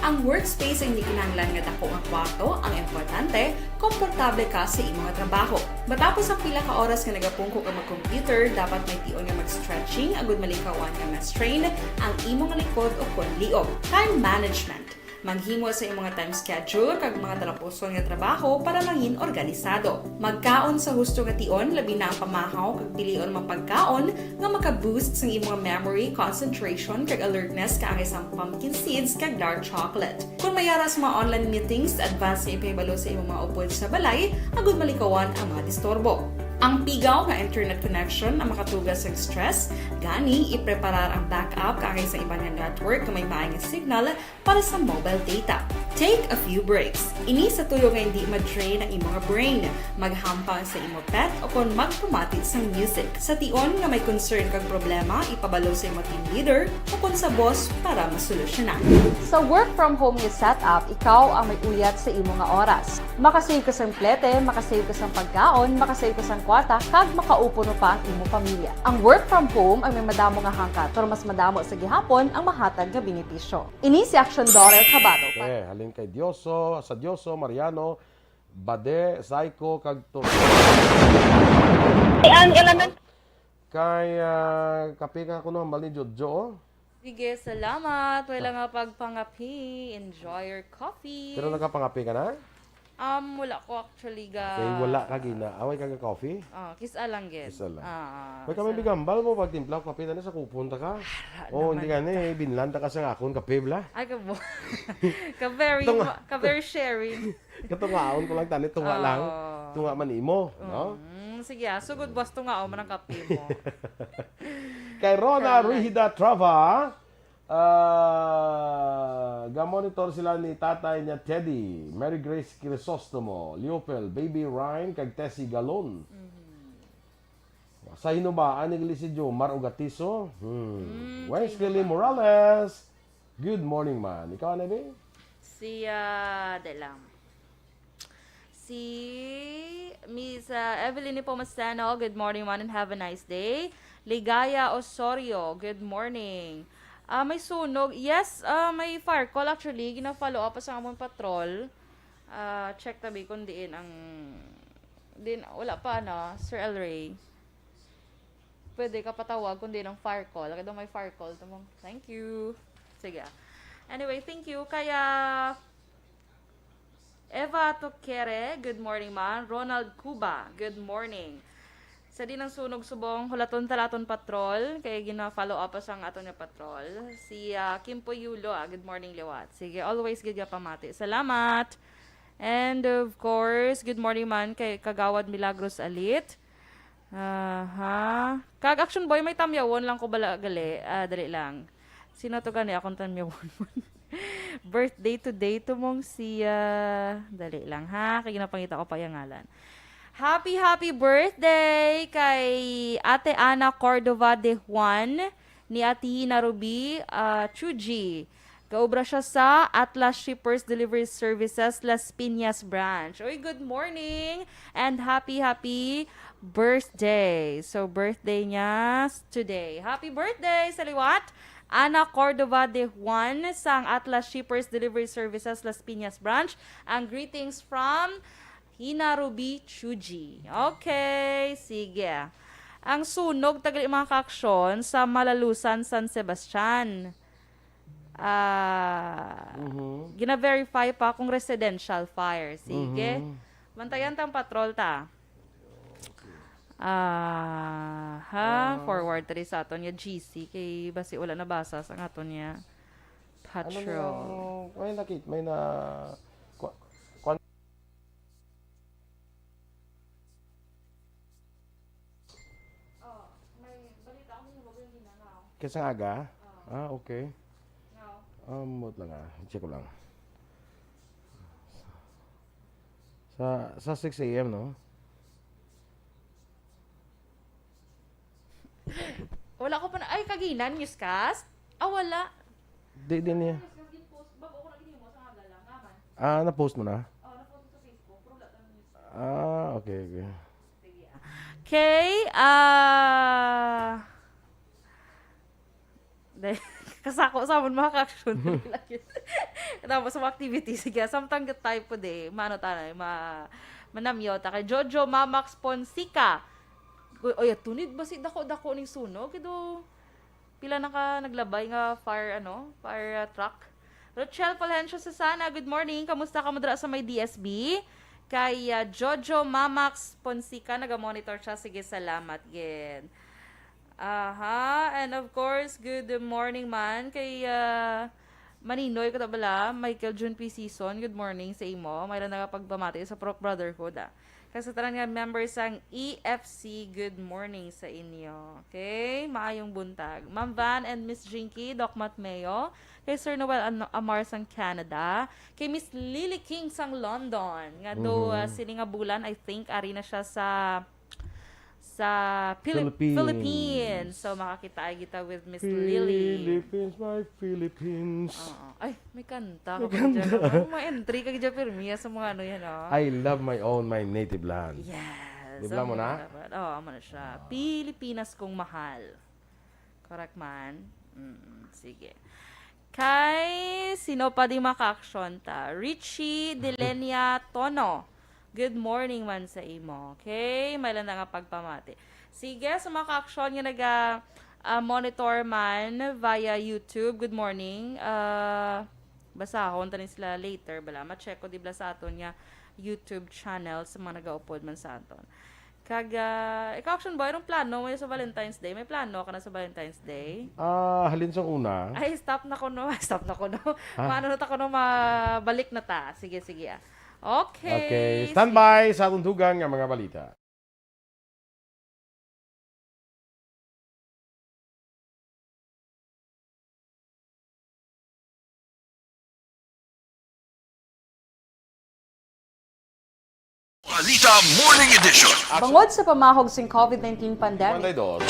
Ang workspace ay hindi kinahanglan nga dako nga kwarto, ang importante, komportable ka sa imong nga trabaho. Matapos ang pila ka oras nga nagapungko ka mag-computer, dapat may tion nga mag-stretching agud malikawan nga ma-strain ang imong likod o konliog. Time management. Maghimo sa imong mga time schedule kag mga talapuson nga trabaho para mangin organisado. Magkaon sa husto nga tion, labi na ang pamahaw kag pilion mapagkaon nga maka-boost sa imong memory, concentration kag alertness kaangay sa pumpkin seeds kag dark chocolate. Kung mayara sa mga online meetings, advance sa ipahibalo sa imong mga upod sa balay, agud malikawan ang mga disturbo. Ang pigaw nga internet connection ang makatugas sa stress, gani ipreparar ang backup kaangay sa ibang nga network na may maayong signal para sa mobile data. Take a few breaks. Ini sa tuyo nga hindi ma-drain ang imong brain, maghampang sa imong pet o kung magpumati sa music. Sa tion nga may concern kag problema, ipabalo sa imong team leader o kung sa boss para masolusyonan. Sa work from home nga setup, ikaw ang may uyat sa imong nga oras. Makasave ka sang plete, makasave ka sang pagkaon, makasave ka sang kwarta, kag makaupo no pa ang imong pamilya. Ang work from home ay may madamo nga hangkat, pero mas madamo sa gihapon ang mahatag nga benepisyo. Ini si Action Dorel Cabado. Halin kay Dioso, sa Dioso, Mariano, Bade, Saiko, kag Ang element kay kape ka kuno mali Jojo. Sige, salamat. Wala nga pagpangapi. Enjoy your coffee. Pero nakapangapi ka na? Wala ko actually ga. Kay wala ka gina. Away ka coffee? Kisa lang gid. Kisa lang. May kami bigambal mo pag timpla kape na sa kupunta ka. Hindi ka ni binlanda ka sa akon kape bla. Ay ka mo. ka very sharing. Katungaon ko lang tani tunga lang. Tunga man imo, no? Sige, sugod boss tunga man ang kape mo. Kay Rona Rihida Trava, gamonitor sila ni tatay niya Teddy, Mary Grace Crisostomo, Leopel, Baby Ryan, kag Tessie Galon. Sa hinubaan ni Glisidio, Mar Ugatiso, Wesley Morales, good morning man. Ikaw na ba? Si Miss Evelyn Pomastano, good morning man and have a nice day. Ligaya Osorio, good morning. May sunog. Yes, may fire call actually. Gina-follow up pa sa among patrol. Check tabi kung diin ang... wala pa Sir El Rey. Pwede ka patawag kung diin ang fire call. Kaya may fire call. Thank you. Sige. Anyway, thank you. Kaya... Eva Tokere, good morning man. Ronald Cuba, good morning. Sa din ng sunog subong, hulaton talaton patrol, kaya gina-follow up pa sang aton nga patrol. Si Kimpo Yulo, good morning liwat. Sige, always good ka pamati. Salamat! And of course, good morning man kay Kagawad Milagros Alit. Kag Action Boy, may tamyawon lang ko bala gali. Dali lang. Sino to gani akong tamyawon? Birthday today to mong si... dali lang ha. Kaya napangita ko pa yung ngalan. Happy birthday kay Ate Ana Cordova de Juan ni Ate Hina Ruby Chuji. Gaobra siya sa Atlas Shippers Delivery Services Las Piñas Branch. Oy, good morning and happy birthday. So, birthday niya today. Happy birthday sa liwat! Ana Cordova de Juan sang Atlas Shippers Delivery Services Las Piñas Branch. Ang greetings from Hina Ruby Chuji. Okay, sige. Ang sunog tagal mga kaaksyon sa Malalusan, San Sebastian. Gina-verify pa kung residential fire. Sige. Bantayan tang patrol ta. Forward tali sa aton yung GC kay basi wala nabasa sa aton niya patrol. May nakit, may na... Kasi aga? Okay. Mot lang check ko lang. Sa 6 a.m. no? Wala ko pa na... Ay, kaginan, newscast? Wala. Di niya. Bago ko naging mo sa nga lang, naman. Na-post mo na? Na-post sa Facebook. Pero wala tayo news. Okay. Okay, kasako sa amon mga ka-action. Tapos sa activity, sige, samtang tayo po mano tayo, manamyo, kay Jojo Mamax Ponsica. Oy, tunid ba si dako ning sunog? Kito, pila na ka naglabay nga fire truck. Rochelle Palencio Susana, good morning. Kamusta ka mo dira sa may DSB? Kay Jojo Mamax Ponsica, naga-monitor siya. Sige, salamat, gen. And of course, good morning man kay Maninoy katabala, Michael June P. Season. Good morning sa imo. Mayroon nakapagbamati sa Proc Brotherhood. Kasi taran nga members ang EFC, good morning sa inyo. Okay? Maayong buntag. Ma'am Van and Miss Jinky, Doc Matmeo. Kay Sir Noel Amar sang Canada. Kay Miss Lily King sang London. Nga do sini nga bulan, I think, ari na siya sa Philippines. So, makakita ay kita with Miss Lily. Philippines, my Philippines. Ay, may kanta. May entry ka dyan, Permia, sa mga yan, I love my native land. Yes. Dibla mo na? Amo na siya. Pilipinas kong mahal. Correct man? Sige. Kay, sino pa di maka-action ta? Richie Delenia Tono. Good morning man sa imo. Okay? May lang nga pagpamati. Sige, sa mga ka-aksyon nga monitor man via YouTube. Good morning. Basahon tanin sila later. Bala, ma-check ko di bala sa aton nga YouTube channel sa mga nag-upload man sa aton. Ika-action boy, anong plano mo sa Valentine's Day? May plano ka na sa Valentine's Day? Halin sa una. Ay, stop na ko no. Maano na ta ko no, mabalik na ta. Sige. Okay. Stand by sa atong dugang nga mga balita. Balita Morning Edition. Bangod sa pamahog sing COVID-19 pandemic. Monday dos.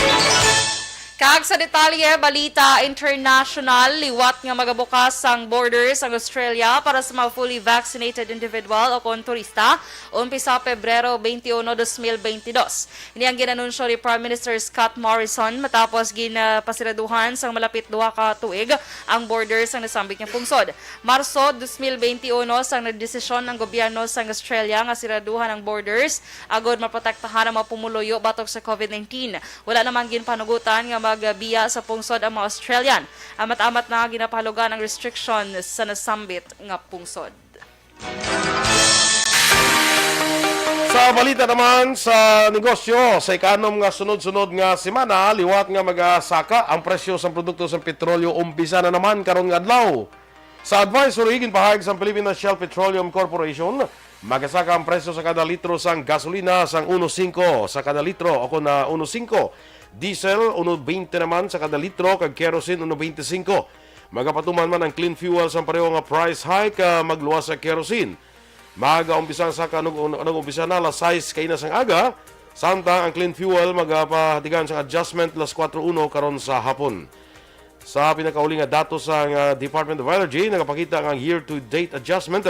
Kag sa detalye, balita international, liwat nga magabukas ang borders ang Australia para sa mga fully vaccinated individual o kung turista, umpisa Pebrero 21, 2022. Ini ang ginanunsyo ni Prime Minister Scott Morrison matapos ginapasiraduhan sang malapit 2 ka tuig ang borders ang nasambit nga pungsod. Marso 2021 sang nagdesisyon ng gobyerno sang Australia nga siraduhan ang borders agod maprotektahan ang mga pumuluyo batok sa COVID-19. Wala namang ginpanugutan nga magbiya sa pungsod ang mga Australian. Amat-amat na ginapahalugan ang restriction sa nasambit nga pungsod. Sa balita naman sa negosyo, sa ikanom nga sunod-sunod nga semana, liwat nga magasaka ang presyo sa produkto sa petrolyo umpisa na naman karon nga adlaw. Sa advisory ginpahayag sa Philippine Shell Petroleum Corporation, magasaka ang presyo sa kada litro sang gasolina sang 1.5 sa kada litro o kun na 1.5. Diesel 1.20 naman sa kada litro kag kerosene 1.25. Magapatuman man ang clean fuel sa pareho nga price hike, magluwas sa kerosene. Mag-umpisa sa umpisa na alas 6 kainas ang aga, samtang ang clean fuel magapahatigan sa adjustment las 4:01 karon sa hapon. Sa pinakauli nga datos sa Department of Energy, nagapakita ang year-to-date adjustment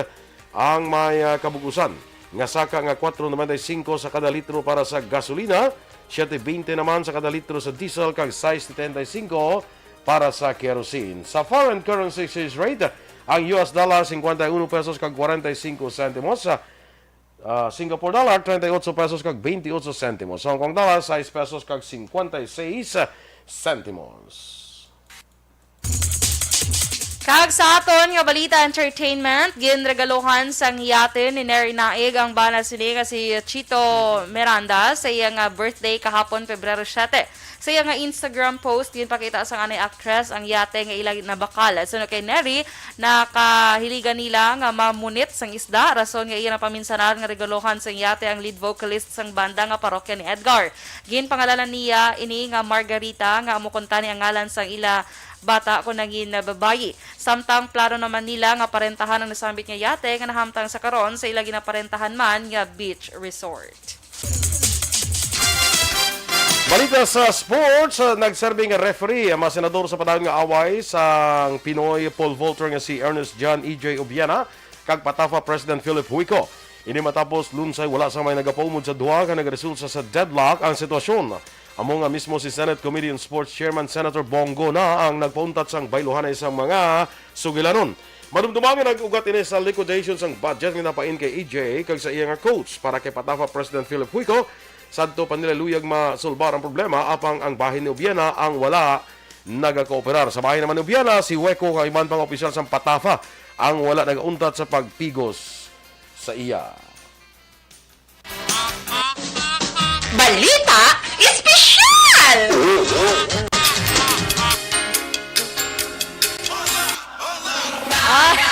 ang may kabugusan. Nga saka nga 4.95 sa kada litro para sa gasolina, 7.20 naman sa kada litro sa diesel, kag 6.75 para sa kerosene. Sa foreign currency exchange rate, ang US dollar 51 pesos kag 45 centimos, sa Singapore dollar 38 pesos kag 28 centimos, Hong Kong dollar 6 pesos kag 56 centimos. Kag sa aton nga balita entertainment, ginregaluhan sang yate ni Neri Naig ang bana sini nga si Chito Miranda sa iyang birthday kahapon Pebrero 7. Sa iyang Instagram post, ginpakita sa anay actress ang yate nga ilang nabakal. So kay Neri, nakahiligan nila nga mamunit sang isda, rason nga iya na paminsanan nga regaluhan sang yate ang lead vocalist sang banda nga parokya ni Edgar. Ginpangalanan niya ini nga Margarita nga amukunta ni ang ngalan sang ila bata ko naging babayi. Samtang plano naman nila nga parentahan ang nasambit nga yate nga nahamtang sa karon sa ila ginaparentahan man nga beach resort. Balita sa sports, nagserbing nga referee ang mga senador sa padang nga away sa Pinoy pole vaulter nga si Ernest John E.J. Obiana kag Patafa President Philip Huico. Ini matapos lunsay wala sa may nagapaumod sa duha nga nagresulta sa deadlock ang sitwasyon. Amo nga mismo si Senate Committee on Sports Chairman Senator Bongo na ang nagpauntat sang bayluhanay sa mga sugilanon. Madumdumangin nag-ugat ini sa liquidation sang budget nga napain kay EJ kag sa iya nga coach para kay Patafa President Philip Huico. Sadto pa nila luyag masulbar ang problema apang ang bahin ni Obiana ang wala nagakooperar. Sa bahin naman ni Obiana, si Huico kag iban pang opisyal sang Patafa ang wala nagauntat sa pagpigos sa iya. Balita espesyal! Alright!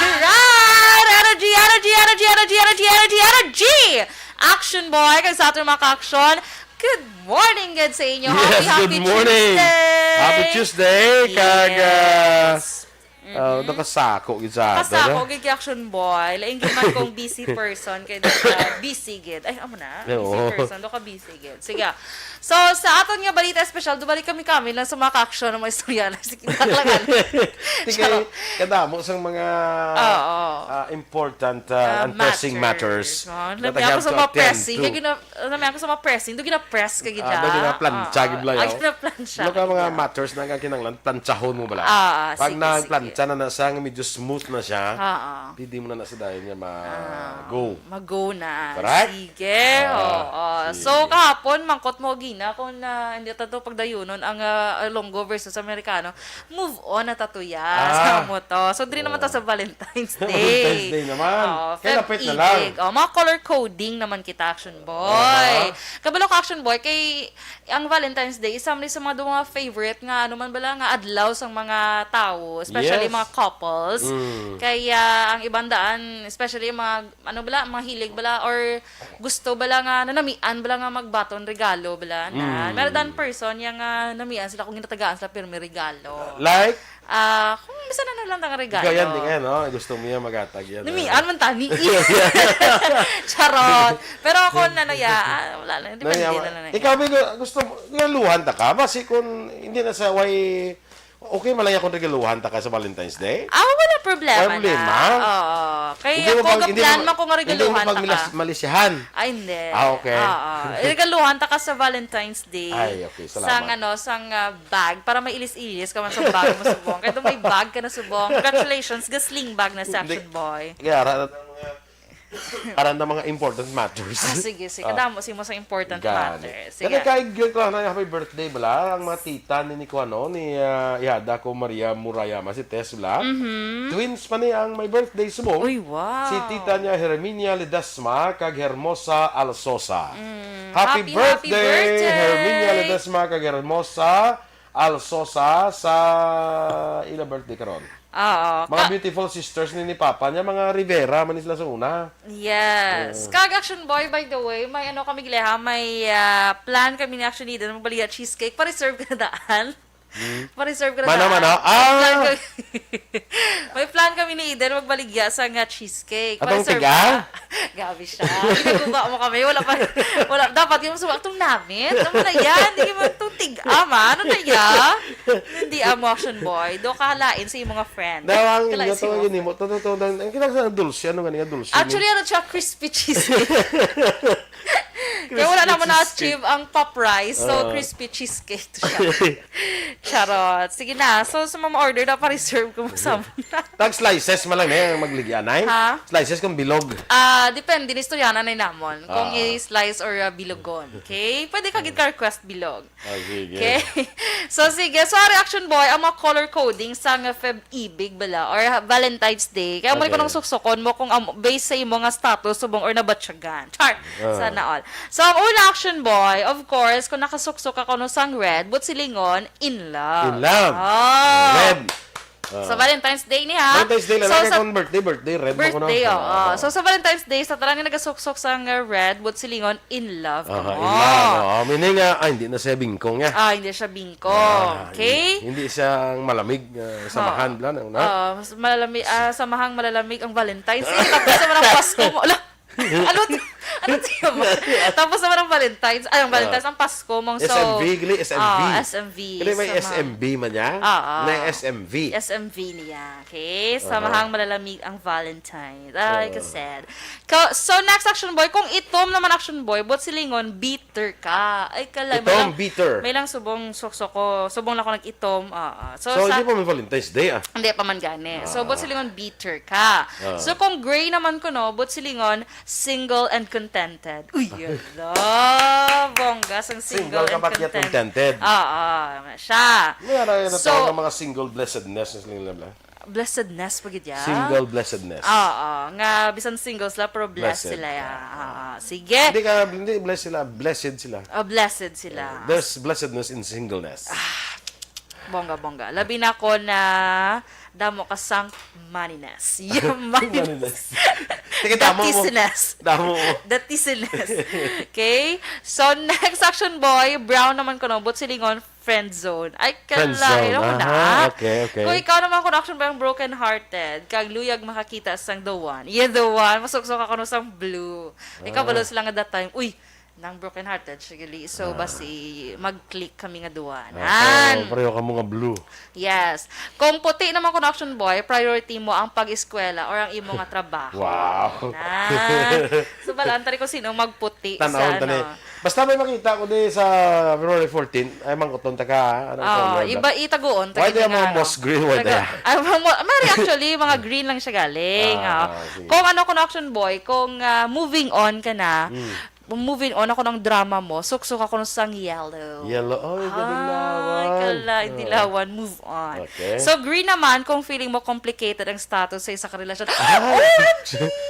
Energy! Action boy! Kag sa ating mga ka-action, good morning good sa inyo. Happy good morning. Tuesday! Happy Tuesday! Kag Yes. nakasako gid sa ato. Kasako, gig action boy. Laing man kong busy person. Kaya busy gid. Ay, amo na. Busy Oo. person. Do ka busy gid. Sige. So, sa aton nga balita special, dubalik kami lang sa mga ka-action ng mga istorya na. Sige, naklangan. Tingay kadamo sang mga important and pressing matters. Lami ako sa mga pressing. Lami ako sa mga pressing. Doon gina-press ka gida. Doon gina-plancha gid layo. Ay, gina-plancha. Ano ka mga matters na kinanglan planchahon mo bala. Pag sige, nagplancha na siya, medyo smooth na siya. Pwede mo na sa dayon niya go. Mag-go na. Correct? Sige. Sige. So, kahapon, mangkot mo gina kung hindi tato pagdayunon ang Longo versus Amerikano. Move on na tatuya. Sa mo to. So, din naman to sa Valentine's Day. Valentine's Day naman. Kaya lapit na lang. Mga color coding naman kita, Action Boy. Kabalo ka, Action Boy, kay ang Valentine's Day, isa sa mga mga favorite nga, ano man bala nga adlaw sa mga tao, especially Yes. mga couples. Kaya ang ibang daan, especially mga, ano bala, mga hilig bala, or gusto bala nga, nanamian bala nga magbaton, regalo bala na. Meron dan person, yung namian sila kung ginatagaan sila, pero may regalo. Like, Kung bisa na lang ang regalo. ganyan din nga, no? Gusto mo yan magatag yan. Namian man tani. Charot. Pero ako wala na. Depende na. Ikaw, gusto mo, regaluhan ta ka? Basi kung hindi na sa way, okay malaya kung regaluhan ta ka sa Valentine's Day? Wala problema Wala problema? na. Oo. Kaya ako gaplan man kung regaluhan ta ka. Hindi mo malisyahan. Ay, hindi. Okay. Regaluhan ta ka sa Valentine's Day. Ay, okay. Salamat. Sang bag, para may ilis-ilis ka man sa bag mo subong. Kaya may bag ka na subong. Congratulations, gasling bag na sa Action Boy. Kaya, mga important matters. Sige. Damo mo sa important matters. Sige. Kaya kahit ko na happy birthday bala, ang mga tita ni Nico, ni Ihada ko Maria Murayama, si Tess bala. Twins pa niya ang may birthday subong. Uy, wow. Si tita niya Herminia Ledesma kag Hermosa Alsosa. Happy birthday! Herminia Ledesma kag Hermosa Alsosa sa ila birthday karon. Mga beautiful sisters ni Papa niya, mga Rivera man sila sa una. Yes. Kag Action Boy, by the way, may kami gileha, may plan kami ni Action Eden, magbalita cheesecake, pa-reserve ka na daan. Pa-reserve ko na Mana-mana. May plan kami ni Eden magbaligya sa nga cheesecake. Atong Pa-reserve tiga? ka. Gabi siya. Ginagawa mo kami. Wala. Dapat yung suwag itong namin. Ano na yan? Hindi mo itong tig-ama. Ano na yan? Hindi mo action boy. Do kahalain sa iyong mga friend. Dawang Kalain inyo si to mo. gini mo. Ang kinakasana dulce. Ano nga dulce? Actually, ano siya? Crispy cheesecake. Kaya wala naman na-achieve ang pop rice. So, crispy cheesecake to siya. Charot. Sige na. So, sa mga order na pa-reserve ko mo sa Tag slices man lang na magligyan ay. Ha? Slices kung bilog. Depende ni istoryanan na namon. Kung i-slice or bilogon. Okay? Pwede ka ka request bilog. Sige. Okay? So, sige. So, reaction boy, ang mga color coding sa nga Feb Ibig bala or Valentine's Day. Kaya mo Okay. ko nang suksokon mo kung based sa imo nga status subong or nabatsyagan. Char! Sana all. So, ang una action boy, of course, kung nakasuksok ako no sang red, but silingon, in love. In love. Oh. Red. Sa Valentine's Day ni ha. Valentine's Day lang. So, Kaya sa kung birthday, red mo ko na. birthday, So, sa Valentine's Day, sa tarang nga nagasuksok sa red, but silingon, in love. In love. Meaning nga, hindi na siya bingkong niya. Hindi siya bingko. Okay? Hindi siya malamig. Samahan lang. Mas malamig, samahang malalamig ang Valentine's Day. Tapos naman ang Pasko mo. Ano tiyo mo? Tapos naman ang Valentine's, ang Valentine's, ang Pasko mong so... SMV, gali, SMV. SMV. Gali may SMV man niya? May SMV. SMV niya. Okay? Samahang malalamig ang Valentine's. Like I said. So, next action boy, kung itom naman action boy, but silingon, bitter ka. Ay, kalay. Itom, bitter. May lang subong suksok ko. Subong lang ako nag-itom. So, hindi pa may Valentine's Day Hindi pa man gani. So, but silingon, bitter ka. So, kung gray naman ko, no, but silingon, single and contented. Uy, yala. Bongga, sang single and kapat contented. contented. Siya. May So, natawag ng mga single blessedness. blessedness pagid ya. Single blessedness. Nga bisan singles la pero blessed Blessed. sila ya. Sige. Hindi blessed sila, blessed sila. Blessed sila. There's blessedness in singleness. Bongga. Labi na ko na damo ka sang maniness. Yung maniness. Sige, damo mo. Datisness. Damo mo. Datisness. Okay? So, next action boy, brown naman ko no, but silingon, friend zone. Ay, Friend zone. kalay mo Aha, na. okay. Kung ikaw naman kung action boy ang broken hearted, kag luyag makakita sang the one. Yeah, the one. Masuksok ako no sang blue. Ikaw balo sila nga that time. Uy, nang broken hearted sigali. So, basi mag-click kami nga duwanan. Pareho ka mga blue. Yes. Kung puti naman kung action boy, priority mo ang pag-eskwela or ang imo nga trabaho. Wow. So, balantari ko sino magputi Tanawon sa tani. ano. Basta may makita ko di sa February 14, ay mangkuton ta ka. Iba itaguon. Why di mo moss green? Why di? Mary actually, mga green lang siya galing. Sige. Kung ano kung action boy, kung moving on ka na, moving on ako ng drama mo, suksok ako ng sang yellow. Yellow. Ay, gadilawan. Ay, kalay, dilawan, move on. Okay. So, green naman, kung feeling mo complicated ang status sa isa karelasyon.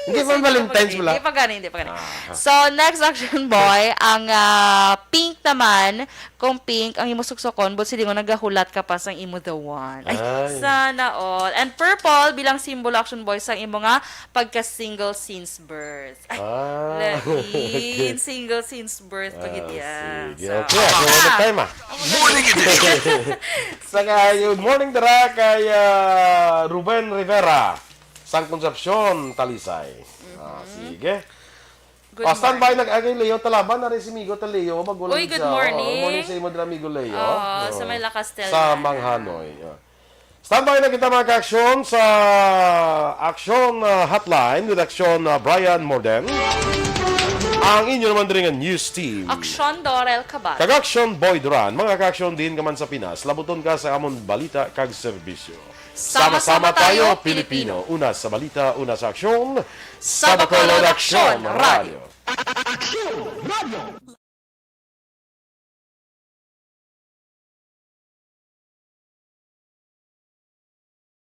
Hindi pa Valentine's wala. Hindi pa gani. So, next action boy, ang pink naman, kung pink, ang imo suksokon, but sili mo nagahulat ka pa sang imo the one. Ay, sana all. And purple, bilang symbol action boy, sang imo nga pagka-single since birth. Ay, lain. Single since birth pagid yan. Sige. So, Okay, so what time Morning edition. Good morning dara kay Ruben Rivera, San Concepcion, Talisay. Sige. Good Standby nag-agay Leo Talaban na rin si Migo Taleo. Uy, good morning. Good morning sa imo dira Migo Leo. sa may Lacastel. Sa Manghanoy. Standby na kita mga ka-aksyon sa Action Hotline with Action Brian Morden. Ang inyo naman din ang news team. Action Dorel Cabal. Kag-action Boy Duran, mga ka-action din ka man sa Pinas, labuton ka sa amon balita kag serbisyo. Sama-sama tayo, Pilipino. Una sa balita, una sa aksyon. Sa Bacolod Action Radio. Radio.